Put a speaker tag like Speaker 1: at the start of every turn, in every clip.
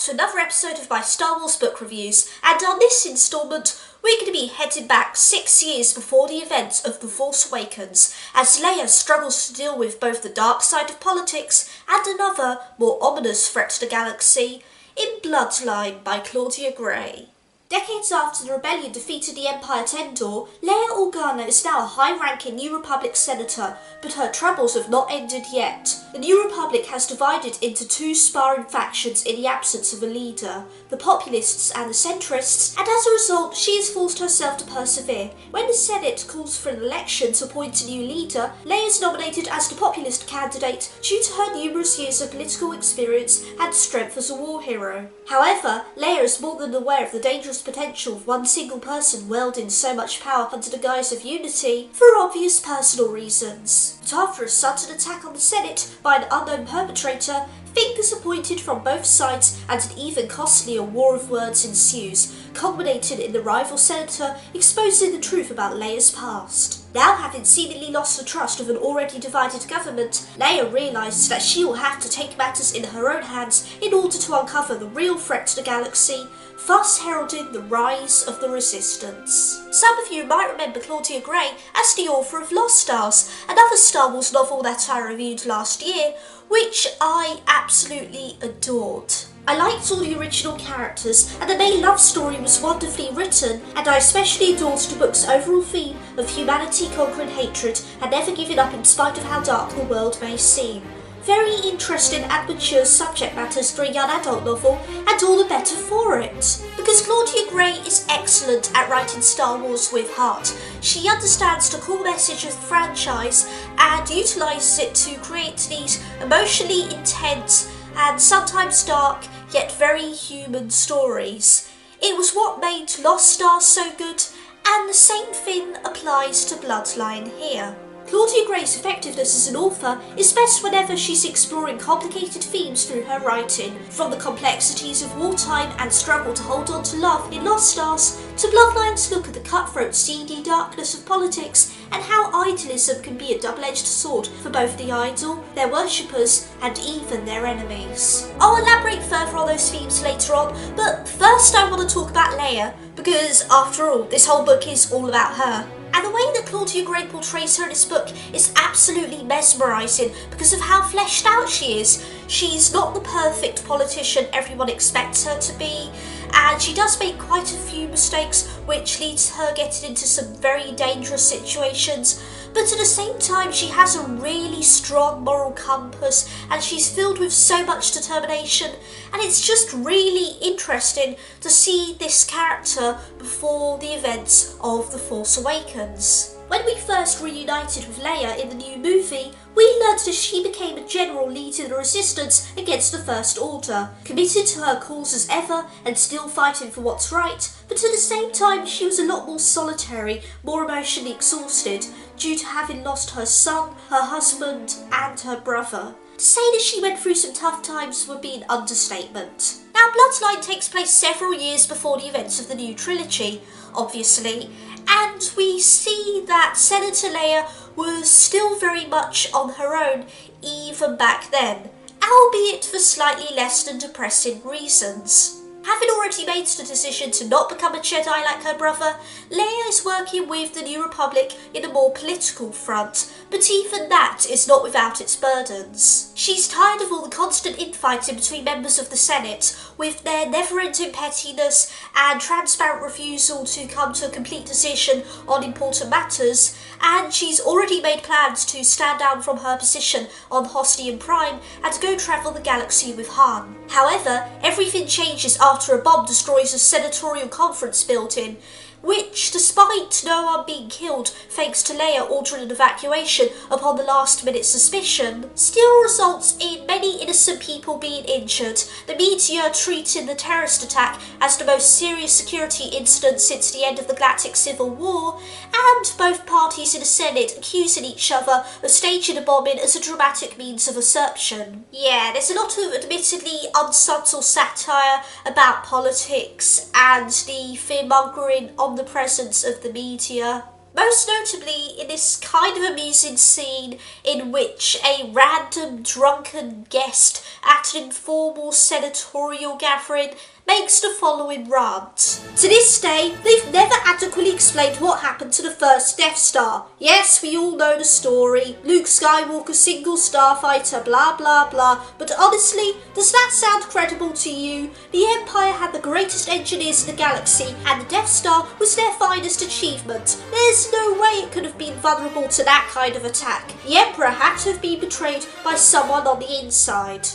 Speaker 1: to another episode of my Star Wars book reviews, and on this instalment we're going to be heading back 6 years before the events of The Force Awakens, as Leia struggles to deal with both the dark side of politics and another, more ominous threat to the galaxy, in Bloodline by Claudia Gray. Decades after the rebellion defeated the Empire at Endor, Leia Organa is now a high-ranking New Republic senator, but her troubles have not ended yet. The New Republic has divided into two sparring factions in the absence of a leader, the populists and the centrists, and as a result she has forced herself to persevere. When the Senate calls for an election to appoint a new leader, Leia is nominated as the populist candidate due to her numerous years of political experience and strength as a war hero. However, Leia is more than aware of the dangerous potential of one single person wielding so much power under the guise of unity for obvious personal reasons. But after a sudden attack on the Senate by an unknown perpetrator, fingers are pointed from both sides and an even costlier war of words ensues, culminating in the rival senator exposing the truth about Leia's past. Now having seemingly lost the trust of an already divided government, Leia realises that she will have to take matters in her own hands in order to uncover the real threat to the galaxy, thus heralding the rise of the Resistance. Some of you might remember Claudia Gray as the author of Lost Stars, another Star Wars novel that I reviewed last year, which I absolutely adored. I liked all the original characters, and the main love story was wonderfully written, and I especially adored the book's overall theme of humanity conquering hatred and never giving up in spite of how dark the world may seem. Very interesting and mature subject matters for a young adult novel, and all the better for it. Because Claudia Gray is excellent at writing Star Wars with heart. She understands the core message of the franchise and utilises it to create these emotionally intense and sometimes dark yet very human stories. It was what made Lost Stars so good, and the same thing applies to Bloodline here. Claudia Gray's effectiveness as an author is best whenever she's exploring complicated themes through her writing, from the complexities of wartime and struggle to hold on to love in Lost Stars, to Bloodline's look at the cutthroat, seedy darkness of politics and how idealism can be a double-edged sword for both the idol, their worshippers and even their enemies. I'll elaborate further on those themes later on, but first I want to talk about Leia, because after all, this whole book is all about her. And the way that Claudia Gray portrays her in this book is absolutely mesmerising because of how fleshed out she is. She's not the perfect politician everyone expects her to be, and she does make quite a few mistakes which leads to her getting into some very dangerous situations, but at the same time she has a really strong moral compass and she's filled with so much determination, and it's just really interesting to see this character before the events of The Force Awakens. When we first reunited with Leia in the new movie, we learned that she became a general leading the resistance against the First Order, committed to her cause as ever and still fighting for what's right, but at the same time she was a lot more solitary, more emotionally exhausted, due to having lost her son, her husband and her brother. To say that she went through some tough times would be an understatement. Now, Bloodline takes place several years before the events of the new trilogy, obviously, and we see that Senator Leia was still very much on her own even back then, albeit for slightly less than depressing reasons. Having already made the decision to not become a Jedi like her brother, Leia is working with the New Republic in a more political front, but even that is not without its burdens. She's tired of all the constant infighting between members of the Senate, with their never-ending pettiness and transparent refusal to come to a complete decision on important matters, and she's already made plans to stand down from her position on Hostian Prime and go travel the galaxy with Han. However, everything changes after a bomb destroys a senatorial conference building, which, despite no one being killed thanks to Leia ordering an evacuation upon the last-minute suspicion, still results in many innocent people being injured, the media treating the terrorist attack as the most serious security incident since the end of the Galactic Civil War, and both parties in the Senate accusing each other of staging a bombing as a dramatic means of usurpation. Yeah, there's a lot of admittedly unsubtle satire about politics and the fear-mongering omnipresence of the media. Most notably in this kind of amusing scene in which a random drunken guest at an informal senatorial gathering makes the following rant. To this day, they've never adequately explained what happened to the first Death Star. Yes, we all know the story. Luke Skywalker, single starfighter, blah blah blah. But honestly, does that sound credible to you? The Empire had the greatest engineers in the galaxy, and the Death Star was their finest achievement. There's no way it could have been vulnerable to that kind of attack. The Emperor had to have been betrayed by someone on the inside.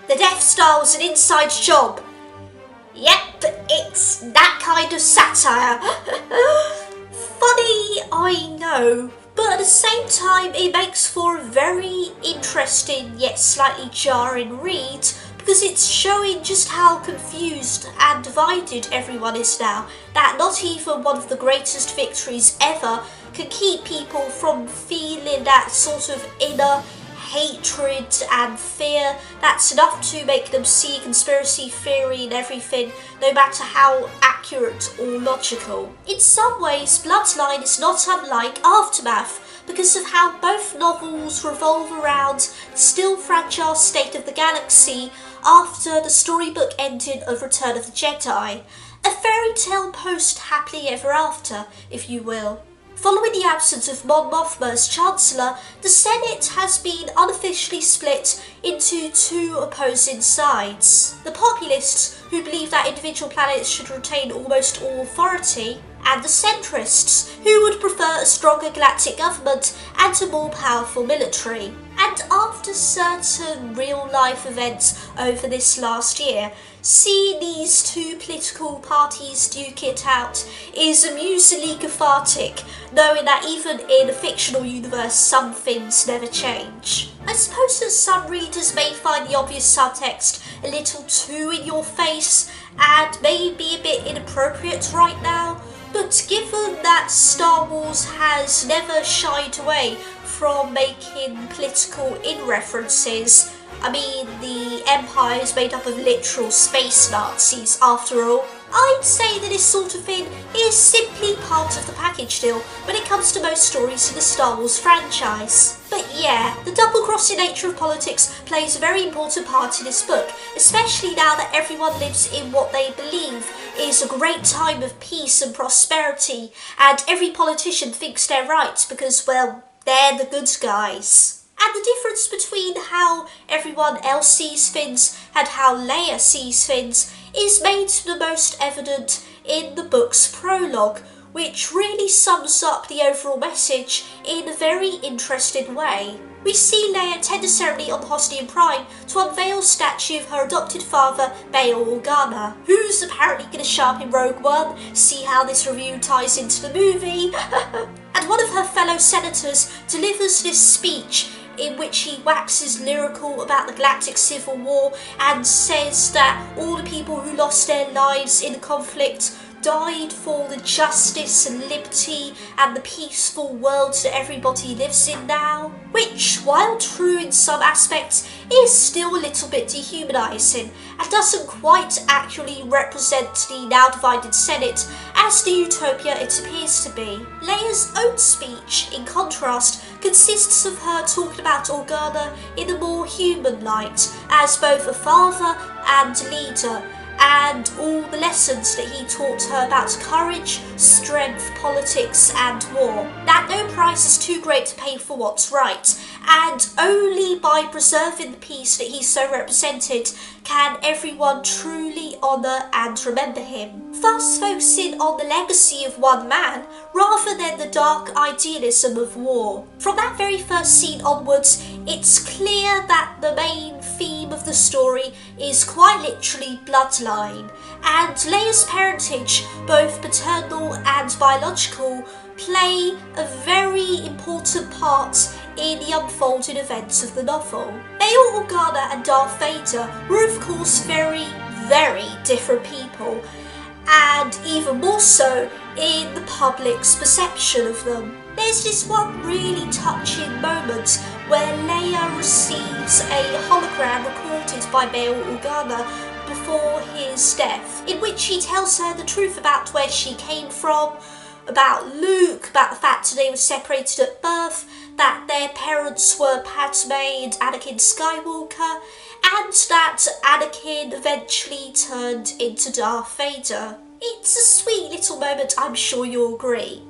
Speaker 1: The Death Star was an inside job. Yep, it's that kind of satire. Funny, I know, but at the same time it makes for a very interesting yet slightly jarring read, because it's showing just how confused and divided everyone is now, that not even one of the greatest victories ever can keep people from feeling that sort of inner hatred and fear that's enough to make them see conspiracy theory and everything, no matter how accurate or logical. In some ways, Bloodline is not unlike Aftermath because of how both novels revolve around the still fragile state of the galaxy after the storybook ending of Return of the Jedi. A fairy tale post-happily ever after, if you will. Following the absence of Mon Mothma as Chancellor, the Senate has been unofficially split into two opposing sides. The populists, who believe that individual planets should retain almost all authority, and the centrists, who would prefer a stronger galactic government and a more powerful military. And after certain real-life events over this last year, seeing these two political parties duke it out is amusingly cathartic, knowing that even in a fictional universe some things never change. I suppose that some readers may find the obvious subtext a little too in your face and may be a bit inappropriate right now, but given that Star Wars has never shied away from making political in-references, I mean, the Empire is made up of literal space Nazis after all, I'd say that this sort of thing is simply part of the package deal when it comes to most stories in the Star Wars franchise. But yeah, the double-crossing nature of politics plays a very important part in this book, especially now that everyone lives in what they believe is a great time of peace and prosperity, and every politician thinks they're right because, well, they're the good guys. And the difference between how everyone else sees things and how Leia sees things is made the most evident in the book's prologue, which really sums up the overall message in a very interesting way. We see Leia attend a ceremony on the Hosnian Prime to unveil a statue of her adopted father, Bail Organa, who's apparently going to show up in Rogue One. See how this review ties into the movie. And one of her fellow senators delivers this speech in which he waxes lyrical about the Galactic Civil War and says that all the people who lost their lives in the conflict died for the justice and liberty and the peaceful world that everybody lives in now, which, while true in some aspects, is still a little bit dehumanising and doesn't quite accurately represent the now divided Senate as the utopia it appears to be. Leia's own speech, in contrast, consists of her talking about Organa in a more human light, as both a father and leader, and all the lessons that he taught her about courage, strength, politics and war. That no price is too great to pay for what's right, and only by preserving the peace that he so represented can everyone truly honour and remember him, thus focusing on the legacy of one man rather than the dark idealism of war. From that very first scene onwards, it's clear that the main theme of the story is quite literally bloodline, and Leia's parentage, both paternal and biological, play a very important part in the unfolding events of the novel. Bail Organa and Darth Vader were of course very, very different people, and even more so in the public's perception of them. There's this one really touching moment where Leia receives a hologram recorded by Bail Organa before his death, in which he tells her the truth about where she came from, about Luke, about the fact that they were separated at birth, that their parents were Padme and Anakin Skywalker, and that Anakin eventually turned into Darth Vader. It's a sweet little moment, I'm sure you'll agree.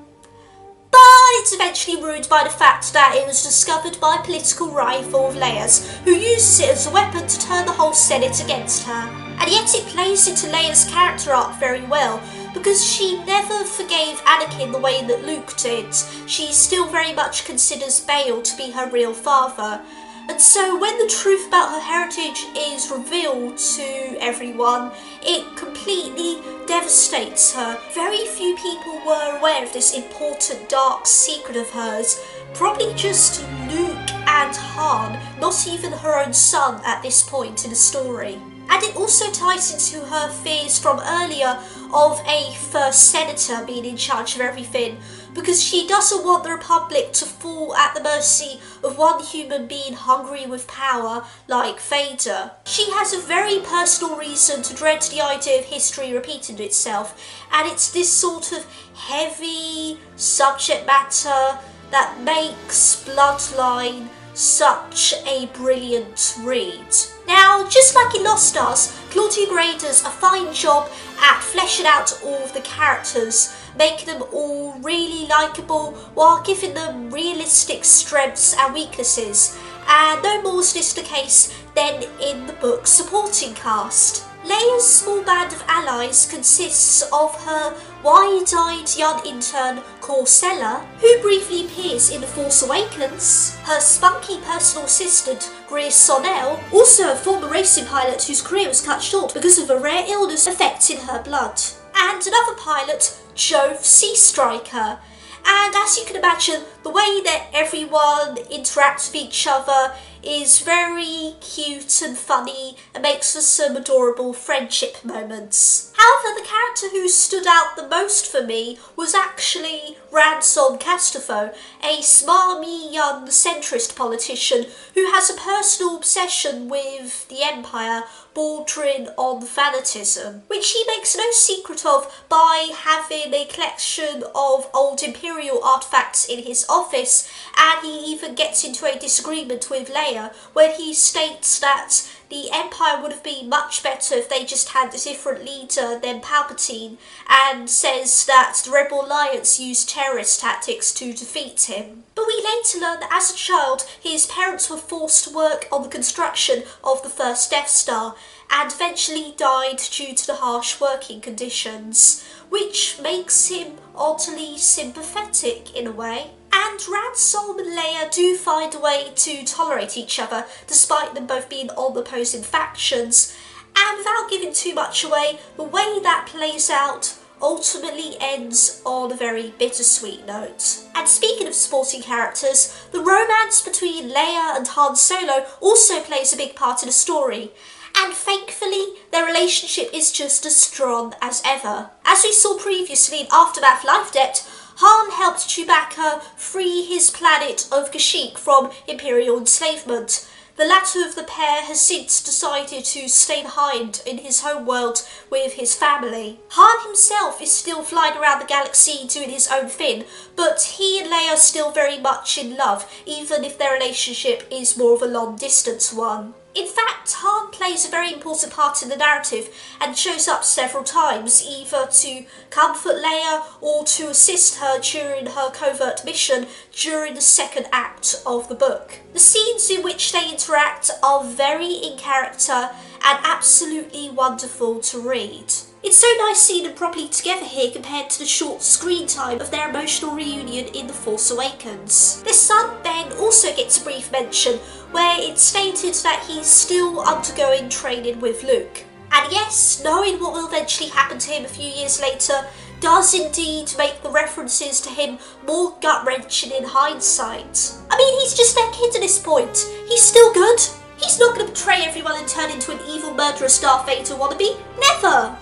Speaker 1: But it's eventually ruined by the fact that it was discovered by a political rival of Leia's, who uses it as a weapon to turn the whole Senate against her. And yet it plays into Leia's character arc very well, because she never forgave Anakin the way that Luke did. She still very much considers Bail to be her real father. And so when the truth about her heritage is revealed to everyone, it completely devastates her. Very few people were aware of this important dark secret of hers. Probably just Luke and Han, not even her own son at this point in the story. And it also ties into her fears from earlier of a first senator being in charge of everything, because she doesn't want the Republic to fall at the mercy of one human being hungry with power like Vader. She has a very personal reason to dread the idea of history repeating itself, and it's this sort of heavy subject matter that makes Bloodline such a brilliant read. Now, just like in Lost Stars, Claudia Gray does a fine job at fleshing out all of the characters, making them all really likeable while giving them realistic strengths and weaknesses, and no more is this the case than in the book's supporting cast. Leia's small band of allies consists of her wide-eyed young intern Corsella, who briefly appears in The Force Awakens, her spunky personal assistant Greer Sonnell, also a former racing pilot whose career was cut short because of a rare illness affecting her blood, and another pilot, Jove Seastriker. And as you can imagine, the way that everyone interacts with each other is very cute and funny and makes for some adorable friendship moments. However, the character who stood out the most for me was actually Ransom Castafo, a smarmy young centrist politician who has a personal obsession with the Empire bordering on fanatism, which he makes no secret of by having a collection of old Imperial artifacts in his office, and he even gets into a disagreement with Leia when he states that the Empire would have been much better if they just had a different leader than Palpatine, and says that the Rebel Alliance used terrorist tactics to defeat him. But we later learn that as a child, his parents were forced to work on the construction of the first Death Star, and eventually died due to the harsh working conditions, which makes him oddly sympathetic in a way. And Ransom and Leia do find a way to tolerate each other, despite them both being on opposing factions. And without giving too much away, the way that plays out ultimately ends on a very bittersweet note. And speaking of supporting characters, the romance between Leia and Han Solo also plays a big part in the story. And thankfully, their relationship is just as strong as ever. As we saw previously in Aftermath Life Debt, Han helped Chewbacca free his planet of Kashyyyk from Imperial enslavement. The latter of the pair has since decided to stay behind in his homeworld with his family. Han himself is still flying around the galaxy doing his own thing, but he and Leia are still very much in love, even if their relationship is more of a long-distance one. In fact, Han plays a very important part in the narrative and shows up several times, either to comfort Leia or to assist her during her covert mission during the second act of the book. The scenes in which they interact are very in character and absolutely wonderful to read. It's so nice seeing them properly together here compared to the short screen time of their emotional reunion in The Force Awakens. Their son Ben also gets a brief mention, where it's stated that he's still undergoing training with Luke. And yes, knowing what will eventually happen to him a few years later does indeed make the references to him more gut-wrenching in hindsight. I mean, he's just their kid at this point. He's still good. He's not going to betray everyone and turn into an evil murderous Darth Vader wannabe. Never!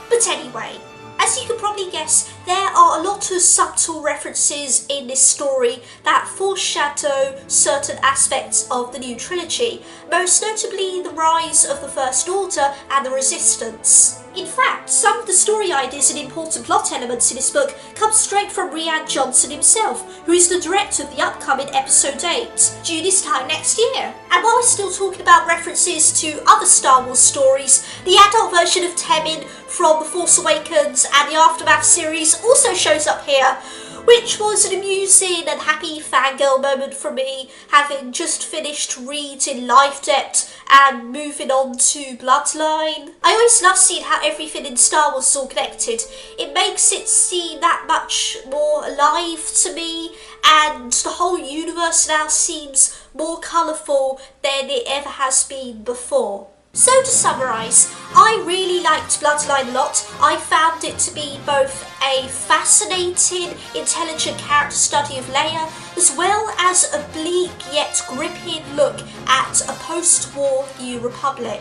Speaker 1: But anyway, As you can probably guess, there are a lot of subtle references in this story that foreshadow certain aspects of the new trilogy, most notably the rise of the First Order and the Resistance. In fact, some of the story ideas and important plot elements in this book come straight from Rian Johnson himself, who is the director of the upcoming Episode 8, due this time next year. And while we're still talking about references to other Star Wars stories, the adult version of Temin from The Force Awakens and the Aftermath series also shows up here, which was an amusing and happy fangirl moment for me, having just finished reading Life Debt and moving on to Bloodline. I always love seeing how everything in Star Wars is all connected. It makes it seem that much more alive to me, and the whole universe now seems more colourful than it ever has been before. So to summarise, I really liked Bloodline a lot. I found it to be both a fascinating, intelligent character study of Leia, as well as a bleak yet gripping look at a post-war New Republic.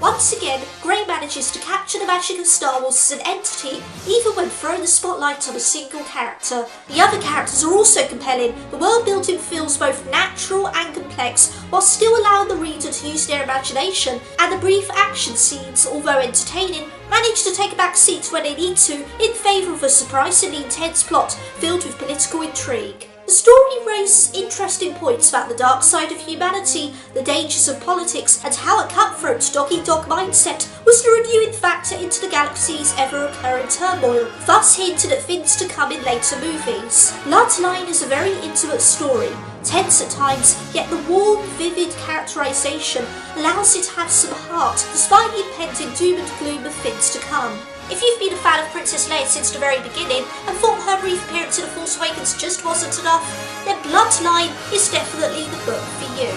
Speaker 1: Once again, Gray manages to capture the magic of Star Wars as an entity, even when throwing the spotlight on a single character. The other characters are also compelling. The world building feels both natural and complex, while still allowing the reader to use their imagination, and the brief action scenes, although entertaining, manage to take a back seat when they need to, in favour of a surprisingly intense plot filled with political intrigue. The story raises interesting points about the dark side of humanity, the dangers of politics, and how a cutthroat dog-eat-dog mindset was the renewing factor into the galaxy's ever-occurring turmoil, thus hinting at things to come in later movies. Bloodline is a very intimate story, tense at times, yet the warm, vivid characterisation allows it to have some heart, despite the impending doom and gloom of things to come. If you've been a fan of Princess Leia since the very beginning and thought her brief appearance in The Force Awakens just wasn't enough, then Bloodline is definitely the book for you.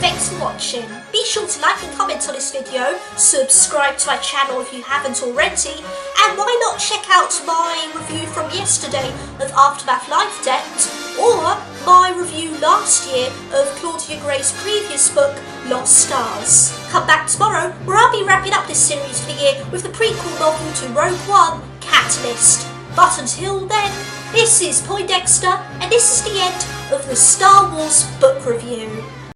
Speaker 1: Thanks for watching. Be sure to like and comment on this video, subscribe to my channel if you haven't already, and why not check out my review from yesterday of Aftermath Life Debt, or my review last year of Claudia Gray's previous book, Lost Stars. Come back tomorrow, where I'll be wrapping up this series for the year with the prequel novel to Rogue One, Catalyst. But until then, this is Poindexta, and this is the end of the Star Wars book review.